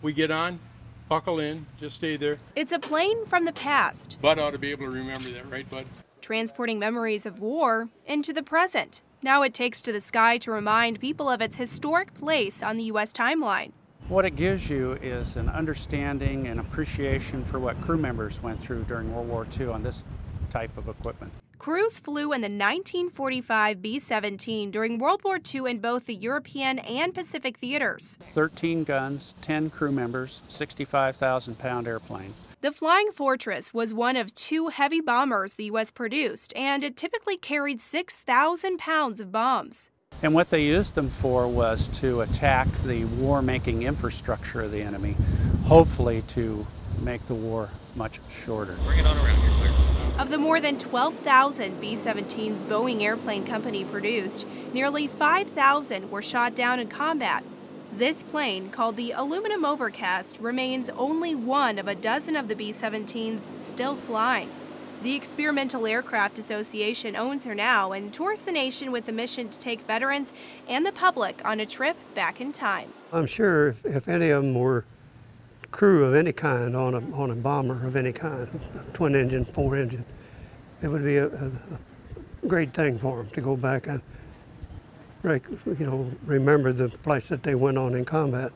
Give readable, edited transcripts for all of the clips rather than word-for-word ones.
We get on, buckle in, just stay there. It's a plane from the past. Bud ought to be able to remember that, right, Bud? Transporting memories of war into the present. Now it takes to the sky to remind people of its historic place on the U.S. timeline. What it gives you is an understanding and appreciation for what crew members went through during World War II on this type of equipment. Crews flew in the 1945 B-17 during World War II in both the European and Pacific theaters. 13 guns, 10 crew members, 65,000-pound airplane. The Flying Fortress was one of 2 heavy bombers the U.S. produced, and it typically carried 6,000 pounds of bombs. And what they used them for was to attack the war-making infrastructure of the enemy, hopefully to make the war much shorter. Bring it on around here, clear. Of the more than 12,000 B-17s Boeing Airplane Company produced, nearly 5,000 were shot down in combat. This plane, called the Aluminum Overcast, remains only one of a dozen of the B-17s still flying. The Experimental Aircraft Association owns her now and tours the nation with the mission to take veterans and the public on a trip back in time. I'm sure if any of them were crew of any kind on a bomber of any kind, twin engine, 4-engine, it would be a great thing for them to go back and remember the place that they went on in combat.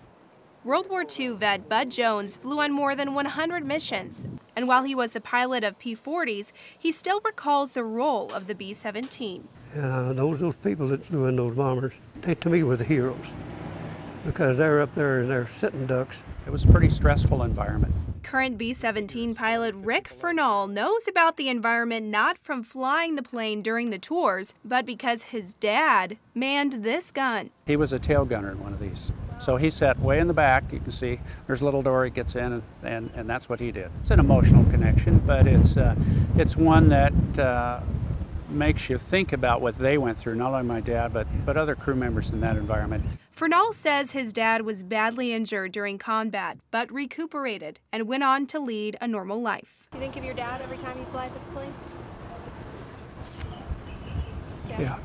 World War II vet Bud Jones flew on more than 100 missions, and while he was the pilot of P-40s, he still recalls the role of the B-17. And those people that flew in those bombers, they to me were the heroes, because they're up there and they're sitting ducks. It was a pretty stressful environment. Current B-17 pilot Rick Fernall knows about the environment not from flying the plane during the tours, but because his dad manned this gun. He was a tail gunner in one of these. So he sat way in the back. You can see there's a little door he gets in, and that's what he did. It's an emotional connection, but it's one that makes you think about what they went through, not only my dad, but other crew members in that environment. Fernall says his dad was badly injured during combat, but recuperated and went on to lead a normal life. You think of your dad every time you fly this plane? Yeah.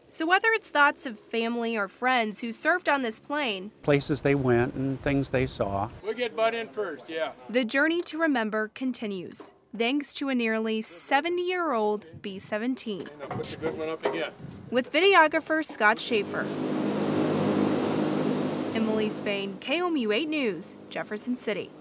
So whether it's thoughts of family or friends who served on this plane, Places they went and things they saw. We'll get Bud in first, yeah. the journey to remember continues, thanks to a nearly 70-year-old B-17. Now put the good one up again. With videographer Scott Schaefer. Emily Spain, KOMU 8 News, Jefferson City.